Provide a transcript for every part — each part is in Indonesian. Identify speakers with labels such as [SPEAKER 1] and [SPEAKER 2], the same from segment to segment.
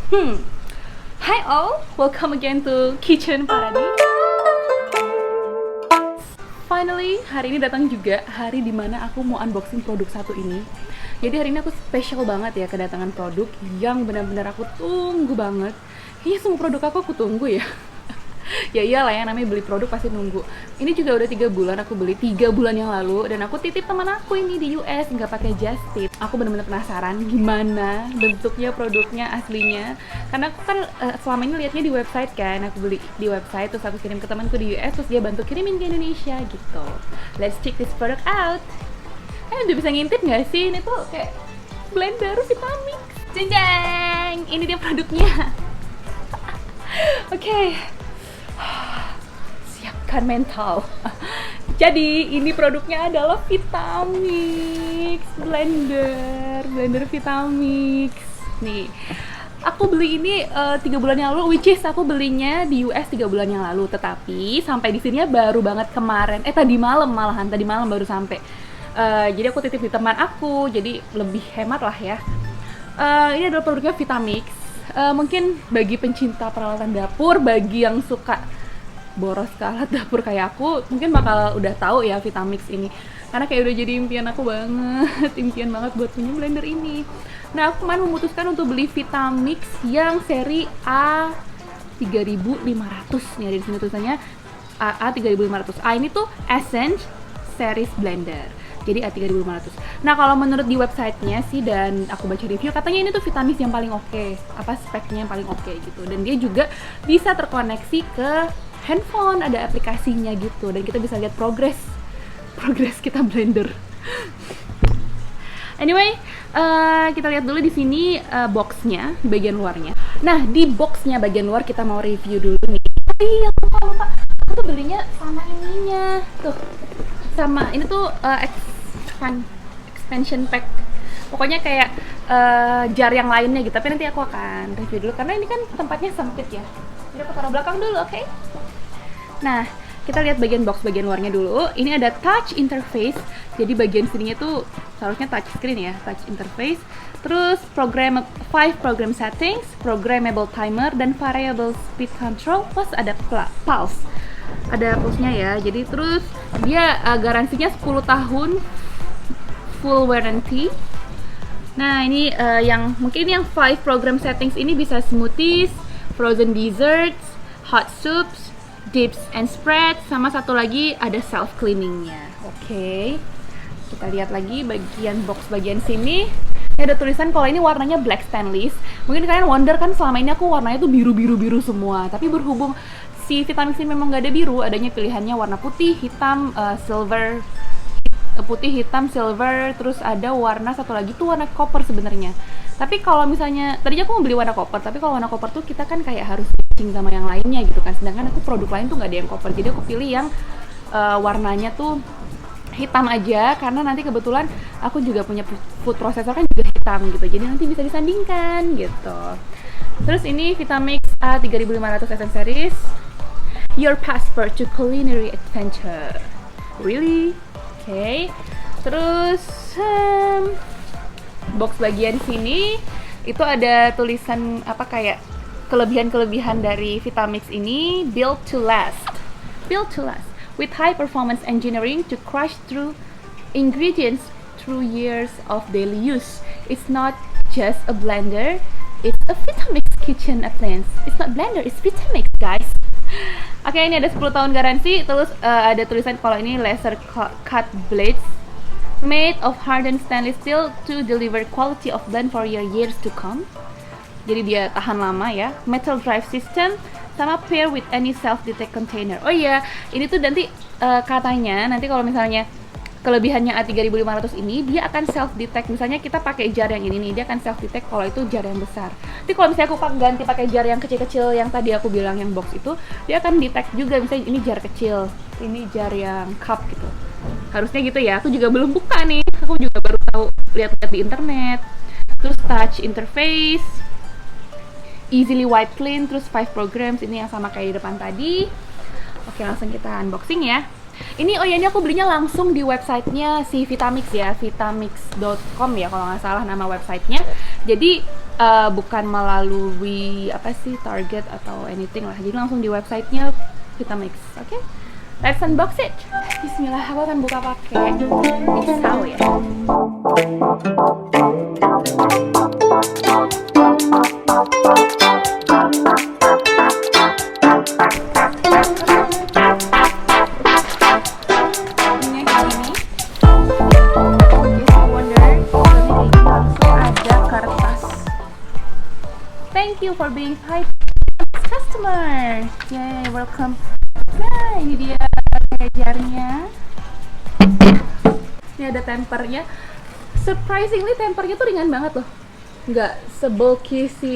[SPEAKER 1] Hmm. Hi all, welcome again to Kitchen Paradise. Finally, hari ini datang juga hari dimana aku mau unboxing produk satu ini. Jadi hari ini aku spesial banget ya kedatangan produk yang benar-benar aku tunggu banget. Kayaknya semua produk aku tunggu ya. Ya iyalah ya, namanya beli produk pasti nunggu. Ini juga udah 3 bulan aku beli, 3 bulan yang lalu, dan aku titip teman aku ini di US nggak pakai just tip. Aku bener-bener penasaran gimana bentuknya produknya aslinya, karena aku kan selama ini liatnya di website kan. Aku beli di website, terus aku kirim ke temanku di US, terus dia bantu kirimin ke Indonesia gitu. Let's check this product out. Udah bisa ngintip nggak sih? Ini tuh kayak blender Vitamix. Jeng, ini dia produknya. Oke. Siapkan mental. Jadi ini produknya adalah Vitamix blender Vitamix. Nih, aku beli ini 3 bulan yang lalu, which is aku belinya di US 3 bulan yang lalu. Tetapi sampai di sini baru banget kemarin. Tadi malam baru sampai. Jadi aku titip di teman aku, jadi lebih hemat lah ya. Ini adalah produknya Vitamix. Mungkin bagi pencinta peralatan dapur, bagi yang suka boros ke alat dapur kayak aku, mungkin bakal udah tahu ya Vitamix ini, karena kayak udah jadi impian aku banget, impian banget buat punya blender ini. Nah, aku kemarin memutuskan untuk beli Vitamix yang seri A3500 nih, ada di sini tulisannya A3500. Ini tuh Essence Series Blender, jadi A3500. Nah, kalau menurut di websitenya sih, dan aku baca review, katanya ini tuh Vitamix yang paling oke, speknya yang paling oke gitu, dan dia juga bisa terkoneksi ke handphone, ada aplikasinya gitu, dan kita bisa lihat progres kita blender. Anyway, kita lihat dulu di sini boxnya, bagian luarnya. Nah, di boxnya bagian luar kita mau review dulu nih. Lupa, aku tuh belinya sama ininya tuh, sama ini tuh expansion pack. Pokoknya kayak jar yang lainnya gitu, tapi nanti aku akan review dulu karena ini kan tempatnya sempit ya. Jadi aku taruh belakang dulu, oke? Nah, kita lihat bagian box bagian luarnya dulu. Ini ada touch interface. Jadi bagian sininya tuh seharusnya touch screen ya, touch interface. Terus 5 program settings, programmable timer, dan variable speed control. Plus ada pulse. Ada pulse-nya ya. Jadi terus dia garansinya 10 tahun full warranty. Nah, ini yang mungkin yang 5 program settings ini bisa smoothies, frozen desserts, hot soups, dips and spread, sama satu lagi ada self cleaningnya. Oke. Kita lihat lagi bagian box bagian sini. Ini ada tulisan kalau ini warnanya black stainless. Mungkin kalian wonder kan, selama ini aku warnanya tuh biru semua. Tapi berhubung si Vitamix ini memang gak ada biru, adanya pilihannya warna putih, hitam, silver, putih, hitam, silver, terus ada warna satu lagi tuh warna copper sebenarnya. Tapi kalau misalnya tadinya aku mau beli warna copper, tapi kalau warna copper tuh kita kan kayak harus matching sama yang lainnya gitu kan. Sedangkan aku produk lain tuh nggak ada yang copper, jadi aku pilih yang warnanya tuh hitam aja, karena nanti kebetulan aku juga punya food processor kan juga hitam gitu, jadi nanti bisa disandingkan gitu. Terus ini Vitamix A3500 Essence Series, your passport to culinary adventure. Really? Oke. Terus box bagian sini itu ada tulisan apa kayak kelebihan-kelebihan dari Vitamix ini. Built to last with high performance engineering to crush through ingredients through years of daily use. It's not just a blender, it's a Vitamix kitchen appliance. It's not blender, it's Vitamix, guys. Oke, ini ada 10 tahun garansi. Terus ada tulisan kalau ini laser cut blades made of hardened stainless steel to deliver quality of blend for your years to come. Jadi dia tahan lama ya. Metal drive system, sama pair with any self-detect container. Oh iya, ini tuh nanti katanya nanti kalau misalnya kelebihannya A3500 ini, dia akan self-detect. Misalnya kita pakai jar yang ini nih, dia akan self-detect kalau itu jar yang besar. Tapi kalau misalnya aku ganti pakai jar yang kecil-kecil yang tadi aku bilang yang box itu, dia akan detect juga, misalnya ini jar kecil, ini jar yang cup gitu. Harusnya gitu ya, aku juga belum buka nih, aku juga baru tahu lihat-lihat di internet. Terus touch interface, easily wipe clean, terus 5 programs, ini yang sama kayak di depan tadi. Oke, langsung kita unboxing ya. Ini, oh ya, ini aku belinya langsung di websitenya si Vitamix ya, vitamix.com ya kalau nggak salah nama websitenya. Jadi bukan melalui apa sih Target atau anything lah, jadi langsung di websitenya Vitamix. Oke, let's unbox it. Bismillah, aku akan buka pakai pisau ya. Thank you for being Vitamix customer. Yay, welcome. Nah, ini dia jarnya. Ini ada tempernya. Surprisingly tempernya tuh ringan banget loh. Nggak sebulky si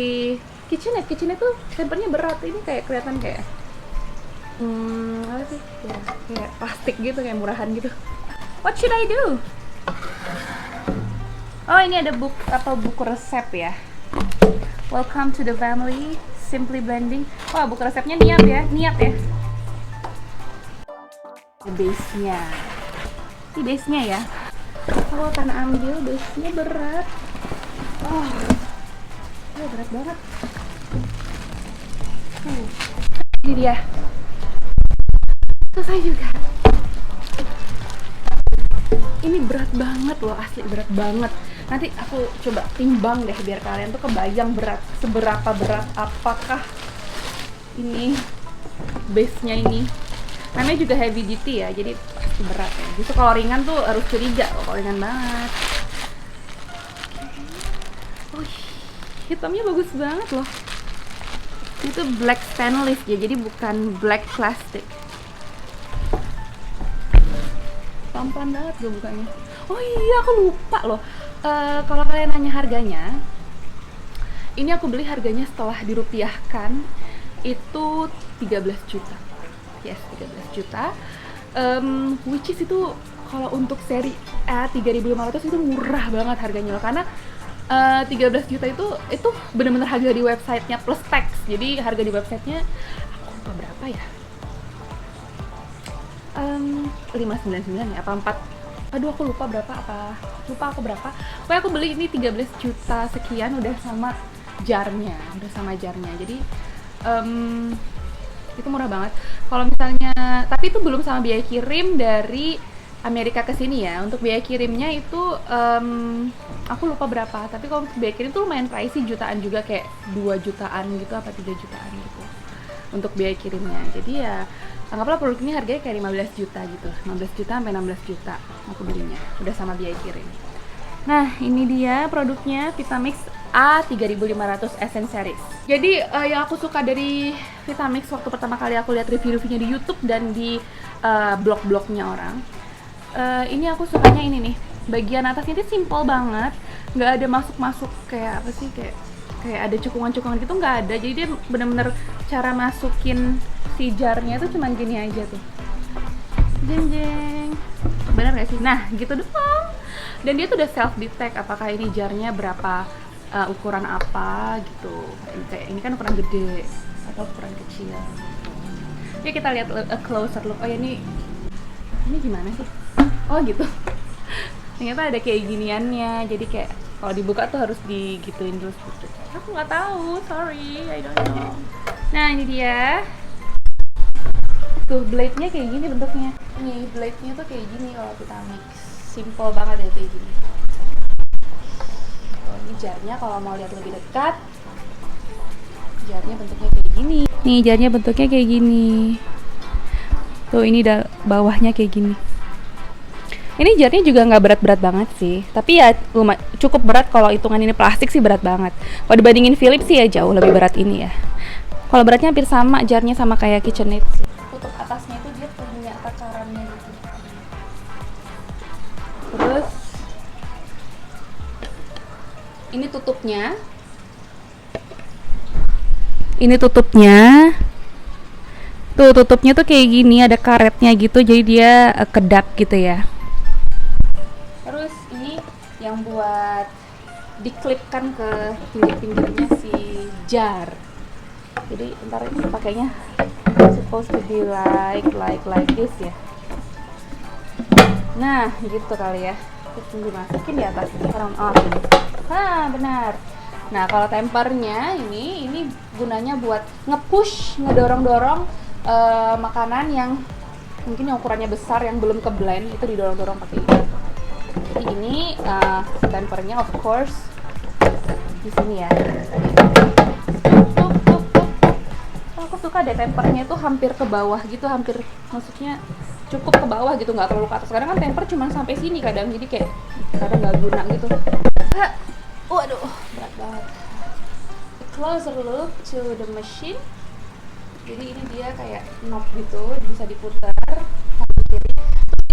[SPEAKER 1] KitchenAid. KitchenAid tuh tempernya berat. Ini kayak kelihatan kayak apa sih? Ya, kayak plastik gitu, kayak murahan gitu. What should I do? Oh, ini ada buku resep ya. Welcome to the family, simply blending. Wah, buku resepnya niat ya. Base-nya. Ini base-nya ya. Aku akan ambil base-nya berat. Oh, berat banget. Ini dia. Selesai juga. Ini berat banget loh, asli berat banget. Nanti aku coba timbang deh biar kalian tuh kebayang seberapa berat apakah ini base-nya ini. Namanya juga heavy duty ya, jadi pasti berat ya. Justru kalau ringan tuh harus curiga loh, kalau ringan banget. Oh, hitamnya bagus banget loh. Itu black stainless ya, jadi bukan black plastic. Pelan-pelan banget gue bukanya. Oh iya, aku lupa loh. Kalau kalian nanya harganya, ini aku beli harganya setelah dirupiahkan itu 13 juta. Yes, 13 juta. Which is itu kalau untuk seri A 3.500 itu murah banget harganya loh, karena 13 juta itu bener-bener harga di websitenya plus tax. Jadi harga di websitenya aku lupa berapa ya? 599 ya, apa 4? Aduh, aku lupa berapa, pokoknya aku beli ini 13 juta sekian udah sama jarnya. Jadi itu murah banget. Kalau misalnya, tapi itu belum sama biaya kirim dari Amerika ke sini ya. Untuk biaya kirimnya itu aku lupa berapa, tapi kalau untuk biaya kirim tuh lumayan pricey, jutaan juga, kayak 2 jutaan gitu apa 3 jutaan gitu untuk biaya kirimnya. Jadi ya anggaplah produk ini harganya kayak 15 juta gitu, 15 juta sampai 16 juta aku belinya, udah sama biaya kirim. Nah, ini dia produknya, Vitamix A3500 Essence Series. Jadi yang aku suka dari Vitamix waktu pertama kali aku lihat review-reviewnya di YouTube dan di blog-blognya orang, ini aku sukanya ini nih, bagian atasnya itu simple banget, nggak ada masuk-masuk kayak apa sih, kayak ada cekungan-cekungan gitu, nggak ada. Jadi dia bener-bener cara masukin si jarnya itu cuman gini aja tuh, jeng, bener gak sih? Nah gitu doang. Dan dia tuh udah self detect apakah ini jarnya berapa, ukuran apa gitu. Kayak ini kan ukuran gede atau ukuran kecil. Ya kita lihat a closer look. Oh ya, ini gimana sih? Oh gitu. Ternyata ada kayak giniannya. Jadi kayak kalau dibuka tuh harus digituin terus gitu. Aku nggak tahu, sorry, I don't know. Nah ini dia. Tuh blade-nya kayak gini bentuknya. Nih blade-nya tuh kayak gini kalau Vitamix. Simple banget ya kayak gini. Oh, ini jarnya kalau mau lihat lebih dekat, jarnya bentuknya kayak gini. Nih jarnya bentuknya kayak gini. Tuh ini bawahnya kayak gini. Ini jarnya juga nggak berat-berat banget sih, tapi ya cukup berat. Kalau hitungan ini plastik sih berat banget. Kalau dibandingin Philips sih ya jauh lebih berat ini ya. Kalau beratnya hampir sama, jarnya sama kayak KitchenAid sih. Tutup atasnya itu dia punya takarannya gitu. Terus ini tutupnya. Tuh tutupnya tuh kayak gini, ada karetnya gitu, jadi dia kedap gitu ya. Terus ini yang buat diklipkan ke pinggir-pinggirnya si jar. Jadi ntar ini pakainya supposed to be like this ya. Nah gitu kali ya. Terus dimasukin di atas. Nah benar. Nah, kalau tempernya ini gunanya buat nge-push, ngedorong-dorong makanan yang mungkin yang ukurannya besar yang belum ke blend itu didorong-dorong pakai ini. Jadi ini tempernya of course di sini ya. Aku suka deh tempernya itu hampir ke bawah gitu, hampir maksudnya cukup ke bawah gitu, nggak terlalu ke atas. Kadang kan temper cuma sampai sini kadang, jadi kayak kadang nggak guna gitu. Waduh, berat banget. A closer look to the machine. Jadi ini dia kayak knob gitu, bisa diputar kanan kiri.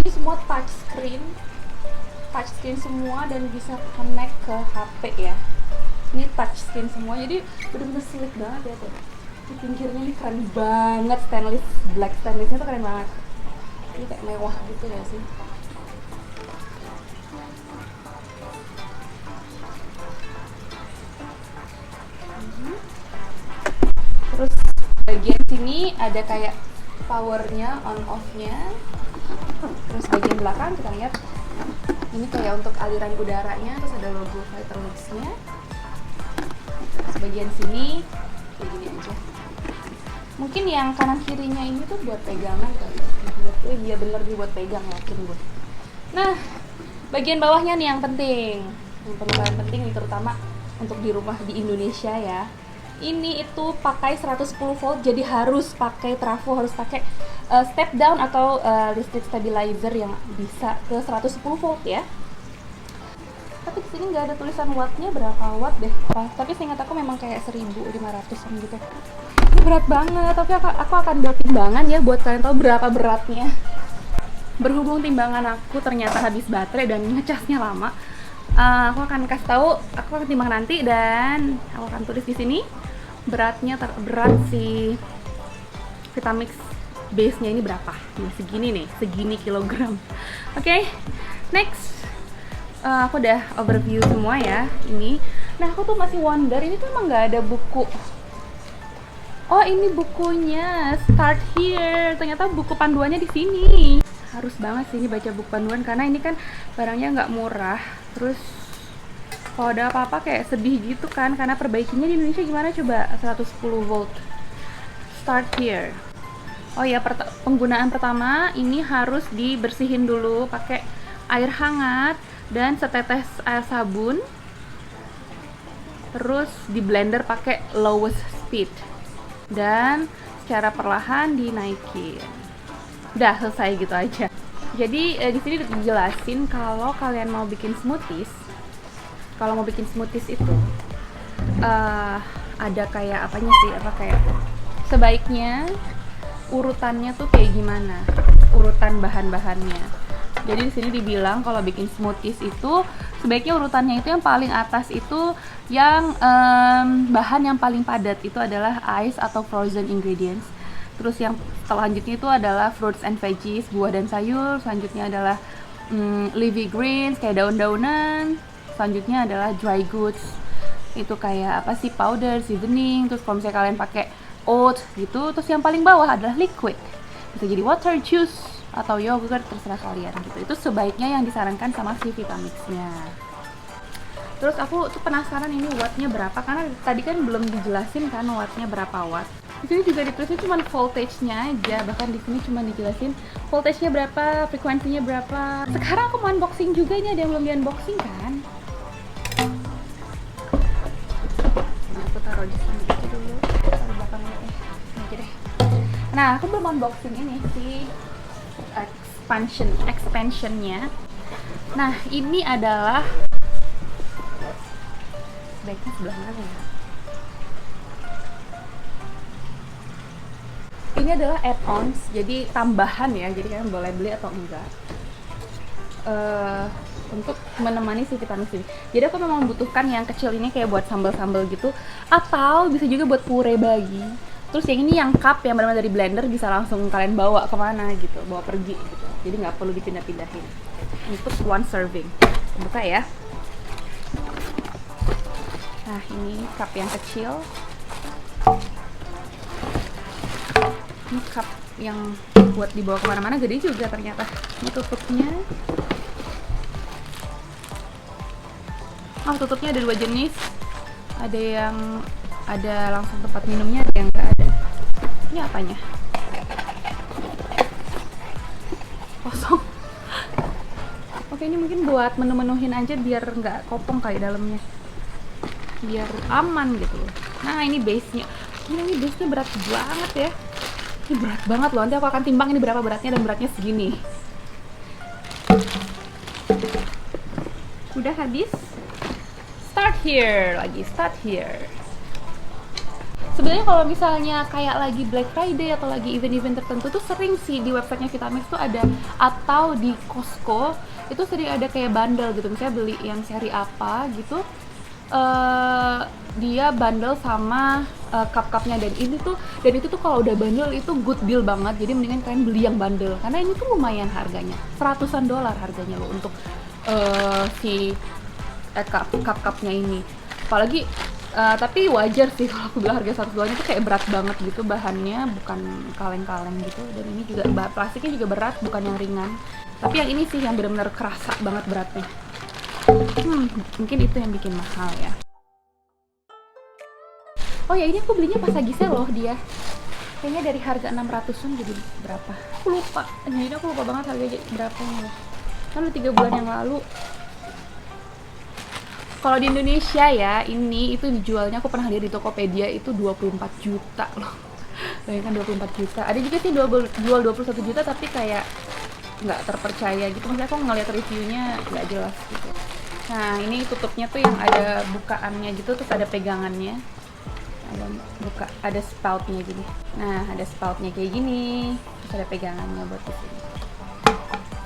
[SPEAKER 1] Ini semua touchscreen semua dan bisa connect ke HP ya. Ini touchscreen semua, jadi bener-bener sleek banget ya tuh. Di pinggirnya ini keren banget, stainless, black stainlessnya tuh keren banget. Ini kayak mewah gitu ya sih. Terus bagian sini ada kayak powernya, on off-nya. Terus bagian belakang kita lihat ini kayak untuk aliran udaranya, terus ada logo Vitalux-nya. Terus bagian sini kayak gini aja. Mungkin yang kanan kirinya ini tuh buat pegangan kali ya. Iya bener nih buat pegang, yakin gue. Nah, bagian bawahnya nih yang penting. Yang paling penting nih terutama untuk di rumah di Indonesia ya. Ini itu pakai 110 volt, jadi harus pakai trafo, harus pakai step down atau listrik stabilizer yang bisa ke 110 volt ya. Tapi di sini nggak ada tulisan wattnya berapa watt deh. Tapi seingat aku memang kayak 1500-an gitu. Ini berat banget, tapi aku akan buat timbangan ya buat kalian tahu berapa beratnya. Berhubung timbangan aku ternyata habis baterai dan ngecasnya lama, aku akan kasih tahu, aku akan timbang nanti dan aku akan tulis di sini beratnya, berat si Vitamix base-nya ini berapa. Nah, segini nih, segini kilogram. Oke, next. Aku udah overview semua ya ini. Nah, aku tuh masih wonder, ini tuh emang nggak ada buku. Oh, ini bukunya, Start Here. Ternyata buku panduannya di sini. Harus banget sih ini baca buku panduan karena ini kan barangnya nggak murah. Terus kalau ada apa-apa kayak sedih gitu kan, karena perbaikinya di Indonesia gimana coba 110 volt. Start Here. Oh ya, penggunaan pertama ini harus dibersihin dulu pakai air hangat dan setetes air sabun. Terus di blender pakai lowest speed. Dan secara perlahan dinaikin. Udah selesai gitu aja. Jadi di sini dijelasin kalau kalian mau bikin smoothies, itu ada kayak apanya sih, apa kayak sebaiknya urutannya tuh kayak gimana, urutan bahan-bahannya. Jadi di sini dibilang kalau bikin smoothies itu sebaiknya urutannya itu yang paling atas itu yang bahan yang paling padat itu adalah ice atau frozen ingredients. Terus yang selanjutnya itu adalah fruits and veggies, buah dan sayur. Selanjutnya adalah leafy greens kayak daun-daunan. Selanjutnya adalah dry goods, itu kayak apa sih, powder, seasoning. Terus kalau misalnya kalian pakai oat gitu. Terus yang paling bawah adalah liquid, bisa jadi water, juice, atau yogurt, terserah kalian gitu. Itu sebaiknya yang disarankan sama si Vitamix-nya. Terus aku tuh penasaran ini wattnya berapa, karena tadi kan belum dijelasin kan wattnya berapa watt. Di sini juga ditulisnya cuma voltage-nya aja, bahkan di sini cuma dijelasin voltage-nya berapa, frekuensinya berapa. Sekarang aku mau unboxing juga, ini ada yang belum di-unboxing kan. Aku taruh di sini dulu, taruh belakangnya ini aja deh. Nah, aku belum unboxing ini si expansion-nya. Nah, ini adalah baiknya sebelah mana ya? Ini adalah add-ons, jadi tambahan ya, jadi kalian boleh beli atau enggak untuk menemani si Vitamix ini. Jadi aku memang membutuhkan yang kecil ini kayak buat sambal-sambal gitu, atau bisa juga buat puree bayi. Terus yang ini yang cup yang benar-benar dari blender, bisa langsung kalian bawa kemana gitu, bawa pergi gitu. Jadi nggak perlu dipindah-pindahin. Untuk one serving. Buka ya. Nah, ini cup yang kecil. Ini cup yang buat dibawa kemana-mana, gede juga ternyata. Ini tutupnya. Oh, tutupnya ada dua jenis. Ada yang ada langsung tempat minumnya, ada yang nggak ada. Ini apanya? Kosong. Oke, ini mungkin buat menu-menuhin aja biar nggak kopong kali dalamnya, biar aman gitu loh. Nah, ini base-nya. Ini base-nya berat banget ya. Ini berat banget loh. Nanti aku akan timbang ini berapa beratnya, dan beratnya segini. Udah habis. Start here lagi, start here. Sebenarnya kalau misalnya kayak lagi Black Friday atau lagi event-event tertentu tuh sering sih di websitenya Vitamix tuh ada, atau di Costco itu sering ada kayak bundle gitu. Misalnya beli yang seri apa gitu, dia bundle sama cup-cupnya, dan itu tuh kalau udah bundle itu good deal banget. Jadi mendingan kalian beli yang bundle karena ini tuh lumayan harganya, $100-an harganya loh untuk si cup-cupnya ini. Apalagi tapi wajar sih kalau aku bilang harga 100 doang itu kayak berat banget gitu, bahannya bukan kaleng-kaleng gitu, dan ini juga plastiknya juga berat, bukan yang ringan. Tapi yang ini sih yang benar-benar kerasa banget beratnya. Mungkin itu yang bikin mahal ya. Oh ya, ini aku belinya pas lagi sale loh dia. Kayaknya dari harga 600-an jadi berapa? Aku lupa. Jadi aku lupa banget harganya berapa loh. Kan udah 3 bulan yang lalu. Kalau di Indonesia ya, ini itu dijualnya, aku pernah lihat di Tokopedia itu 24 juta loh. Bayangkan 24 juta. Ada juga sih jual 21 juta tapi kayak nggak terpercaya gitu. Maksudnya aku ngeliat reviewnya nggak jelas gitu. Nah, ini tutupnya tuh yang ada bukaannya gitu, terus ada pegangannya. Ada spoutnya gini. Nah, ada spoutnya kayak gini. Terus ada pegangannya buat di sini.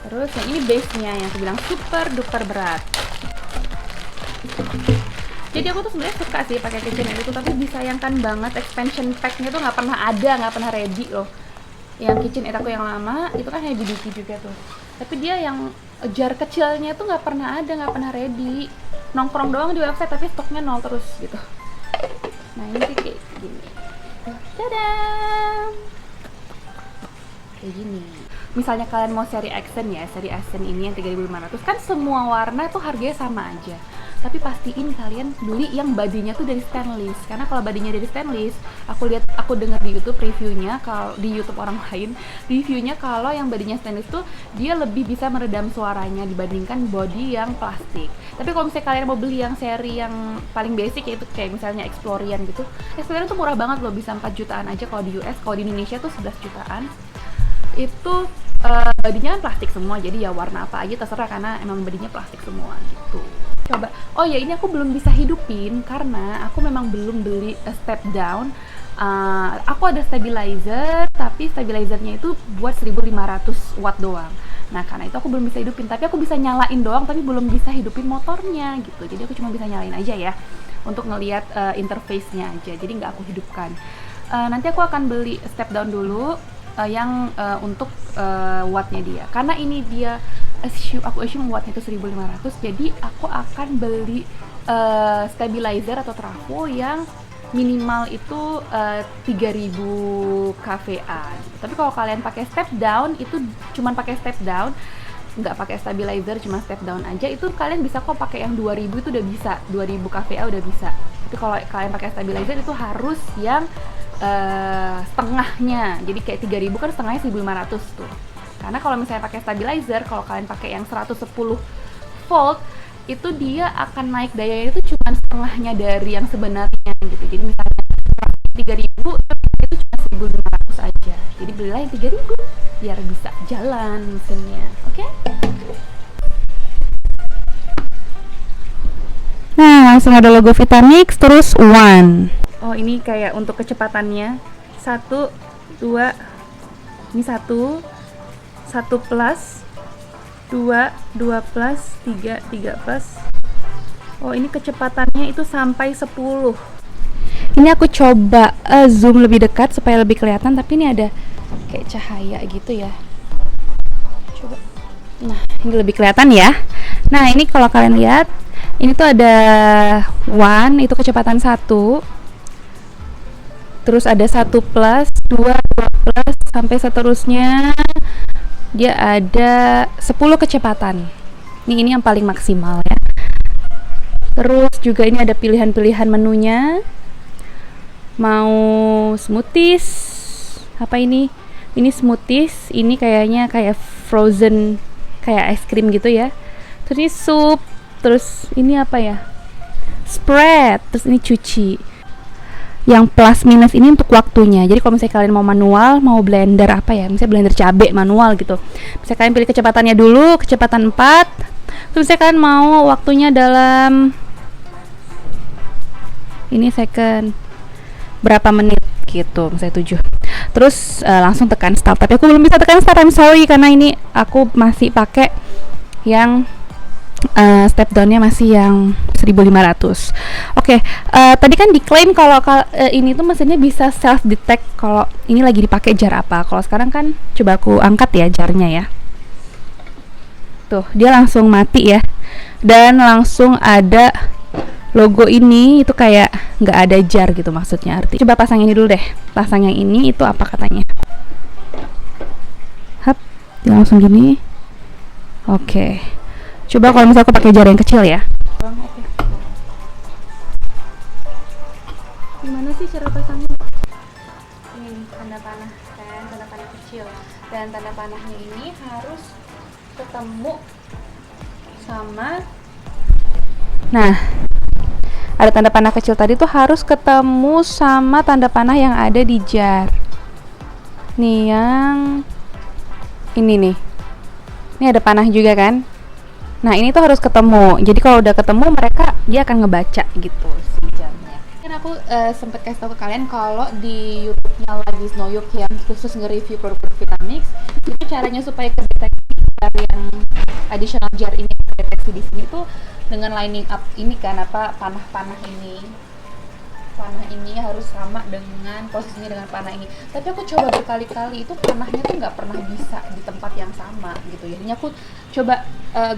[SPEAKER 1] Terus yang ini base-nya yang aku bilang super duper berat. Jadi aku tuh sebenarnya suka sih pakai KitchenAid itu, tapi disayangkan banget expansion pack-nya tuh nggak pernah ready loh. Yang KitchenAid aku yang lama itu kan HDBT juga tuh, tapi dia yang jar kecilnya tuh nggak pernah ready. Nongkrong doang di website tapi stoknya nol terus gitu. Nah, ini sih kayak gini. Tadam! Kayak gini. Misalnya kalian mau seri Accent ya, seri Accent ini yang 3.500 kan semua warna tuh harganya sama aja. Tapi pastiin kalian beli yang badinya tuh dari stainless, karena kalau badinya dari stainless, aku dengar di YouTube reviewnya, kalau di YouTube orang lain reviewnya kalau yang badinya stainless tuh dia lebih bisa meredam suaranya dibandingkan body yang plastik. Tapi kalau misalnya kalian mau beli yang seri yang paling basic, yaitu kayak misalnya Explorian gitu, Explorian tuh murah banget loh, bisa 4 jutaan aja kalau di US. Kalau di Indonesia tuh 11 jutaan. Itu badinya kan plastik semua, jadi ya warna apa aja terserah karena emang badinya plastik semua gitu. Coba, oh ya, ini aku belum bisa hidupin karena aku memang belum beli step down. Aku ada stabilizer, tapi stabilizernya itu buat 1500 watt doang. Nah, karena itu aku belum bisa hidupin, tapi aku bisa nyalain doang, tapi belum bisa hidupin motornya gitu. Jadi aku cuma bisa nyalain aja ya, untuk ngelihat interface-nya aja, jadi nggak aku hidupkan. Nanti aku akan beli step down dulu, yang untuk wattnya dia, karena ini dia aku assume wattnya itu 1500, jadi aku akan beli stabilizer atau trafo yang minimal itu 3000 kVA. Tapi kalau kalian pakai step down, itu cuman pakai step down, nggak pakai stabilizer, cuma step down aja, itu kalian bisa kok pakai yang 2000, itu udah bisa, 2000 kVA udah bisa. Tapi kalau kalian pakai stabilizer itu harus yang setengahnya, jadi kayak 3000 kan setengahnya 1500 tuh. Karena kalau misalnya pakai stabilizer, kalau kalian pakai yang 110 volt, itu dia akan naik dayanya itu cuma setengahnya dari yang sebenarnya gitu. Jadi misalnya 3000 itu cuma 1500 aja. Jadi belilah yang 3000 biar bisa jalan mesinnya. Oke?
[SPEAKER 2] Nah, langsung ada logo Vitamix, terus one.
[SPEAKER 1] Oh, ini kayak untuk kecepatannya 1, 2, ini 1 plus, 2 plus, 3 plus. Oh, ini kecepatannya itu sampai 10.
[SPEAKER 2] Ini aku coba zoom lebih dekat supaya lebih kelihatan, tapi ini ada kayak cahaya gitu ya. Coba. Nah, ini lebih kelihatan ya. Nah, ini kalau kalian lihat, ini tuh ada one, itu kecepatan 1. Terus ada 1 plus, 2 plus, sampai seterusnya. Dia ada 10 kecepatan. Ini yang paling maksimal ya. Terus juga ini ada pilihan-pilihan menunya. Mau smoothies, apa ini? Ini smoothies, ini kayaknya kayak frozen, kayak es krim gitu ya. Terus ini sup, terus ini apa ya? Spread, terus ini cuci. Yang plus minus ini untuk waktunya. Jadi kalau misalnya kalian mau manual, mau blender apa ya? Misalnya blender cabai manual gitu. Misalnya kalian pilih kecepatannya dulu, kecepatan 4. Terus misalnya kalian mau waktunya dalam ini second berapa menit gitu, misalnya 7. Terus langsung tekan start. Tapi aku belum bisa tekan start, I'm sorry, karena ini aku masih pakai yang step down-nya masih yang 1500. Oke, tadi kan diklaim kalau ini tuh mesinnya bisa self detect kalau ini lagi dipakai jar apa. Kalau sekarang kan coba aku angkat ya jarnya ya. Tuh, dia langsung mati ya. Dan langsung ada logo ini, itu kayak nggak ada jar gitu maksudnya arti. Coba pasang ini dulu deh. Pasang yang ini itu apa katanya? Hap, dia langsung gini. Oke. Coba kalau misalnya aku pakai jar yang kecil ya. Gimana sih cara pasangnya? Ini tanda panah kan, tanda panah kecil. Dan tanda panahnya ini harus ketemu sama, nah, ada tanda panah kecil tadi tuh harus ketemu sama tanda panah yang ada di jar. Nih yang ini nih. Ini ada panah juga kan? Nah, ini tuh harus ketemu. Jadi kalau udah ketemu dia akan ngebaca gitu si jamnya. Kan aku sempet kasih tau ke kalian kalau di YouTube-nya lagi Snowyuk yang khusus nge-review produk Vitamix, itu caranya supaya kedeteksi jar yang additional jar ini kedeteksi di sini tuh dengan lining up ini kan panah ini harus sama dengan posisinya dengan panah ini. Tapi aku coba berkali-kali itu panahnya tuh nggak pernah bisa di tempat yang sama gitu ya. Ini aku coba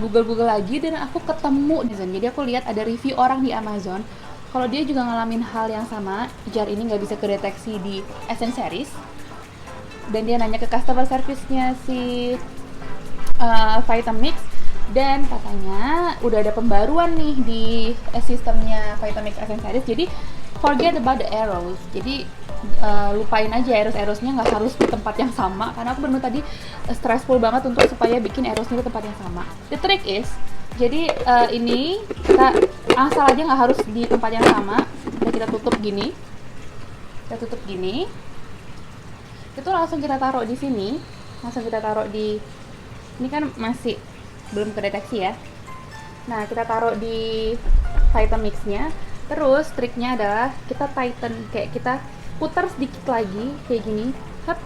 [SPEAKER 2] Google lagi dan aku ketemu di sini. Jadi aku lihat ada review orang di Amazon kalau dia juga ngalamin hal yang sama, jar ini nggak bisa kedeteksi di Essence Series. Dan dia nanya ke customer service-nya si Vitamix, dan katanya udah ada pembaruan nih di sistemnya Vitamix Essence Series. Jadi forget about the arrows. Jadi lupain aja arrows-arrowsnya, nggak harus di tempat yang sama. Karena aku bener tadi stressful banget untuk supaya bikin arrowsnya di tempat yang sama. The trick is, jadi ini kita asal aja nggak harus di tempat yang sama. Kita tutup gini, itu langsung kita taruh di sini, ini kan masih belum kedeteksi ya. Nah, kita taruh di Vitamix-nya. Terus triknya adalah kita tighten, kayak kita putar sedikit lagi kayak gini. Hup.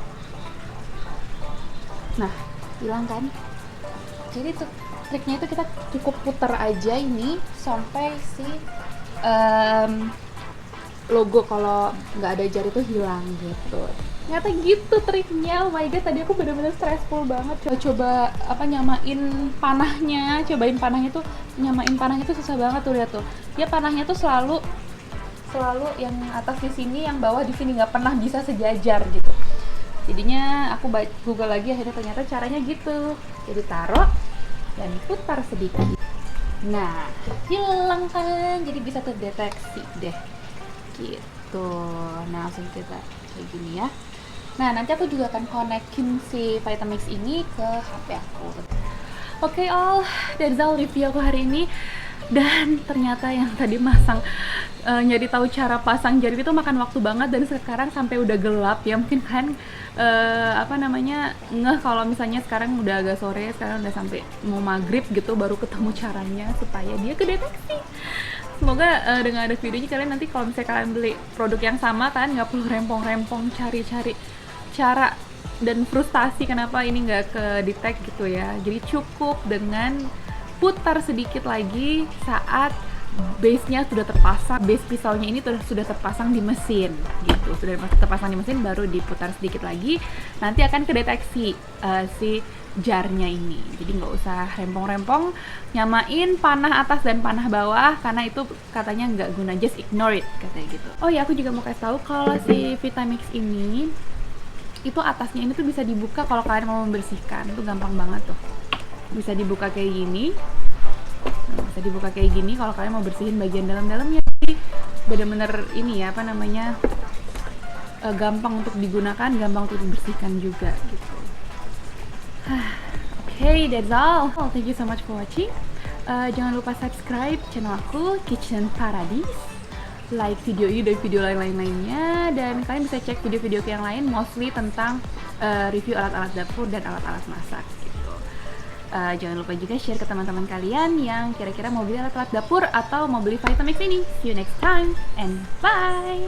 [SPEAKER 2] Nah, hilang kan? Jadi triknya itu kita cukup putar aja ini sampai si logo kalau nggak ada jar itu hilang gitu. Ternyata gitu triknya. Oh my god, tadi aku bener-bener stressful banget. Coba nyamain panahnya, nyamain panahnya tuh susah banget tuh, lihat tuh. Dia panahnya tuh selalu yang atas di sini, yang bawah di sini, nggak pernah bisa sejajar gitu. Jadinya aku Google lagi, akhirnya ternyata caranya gitu. Jadi taruh dan putar sedikit. Nah, hilang kan, jadi bisa terdeteksi deh gitu. Nah, langsung kita kayak gini ya. Nah, nanti aku juga akan konekin si Vitamix ini ke HP aku. Oke, that's all review aku hari ini. Dan ternyata yang tadi nyari tahu cara pasang jar itu makan waktu banget, dan sekarang sampai udah gelap ya, mungkin kan ngeh kalau misalnya sekarang udah agak sore, sekarang udah sampai mau maghrib gitu baru ketemu caranya supaya dia kedeteksi. Semoga dengan ada videonya kalian nanti kalau misalnya kalian beli produk yang sama kan nggak perlu rempong-rempong cari-cari cara dan frustasi kenapa ini nggak ke detect gitu ya. Jadi cukup dengan putar sedikit lagi saat base-nya sudah terpasang, base pisaunya ini sudah terpasang di mesin gitu. Sudah terpasang di mesin, baru diputar sedikit lagi, nanti akan kedeteksi si jarnya ini. Jadi nggak usah rempong-rempong, nyamain panah atas dan panah bawah karena itu katanya nggak guna, just ignore it katanya gitu. Oh ya, aku juga mau kasih tahu kalau si Vitamix ini itu atasnya ini tuh bisa dibuka kalau kalian mau membersihkan, itu gampang banget tuh. Bisa dibuka kayak gini. Nah, bisa
[SPEAKER 1] bisa dibuka kayak gini kalau kalian mau bersihin bagian dalam-dalamnya. Jadi bener-bener ini ya, apa namanya, gampang untuk digunakan, gampang untuk dibersihkan juga gitu. Okay, that's all. Thank you so much for watching. Jangan lupa subscribe channel aku Kitchen Paradise, like video ini dan video lainnya, dan kalian bisa cek video-video yang lain mostly tentang review alat-alat dapur dan alat-alat masak gitu. Jangan lupa juga share ke teman-teman kalian yang kira-kira mau beli alat-alat dapur atau mau beli Vitamix ini. See you next time and bye.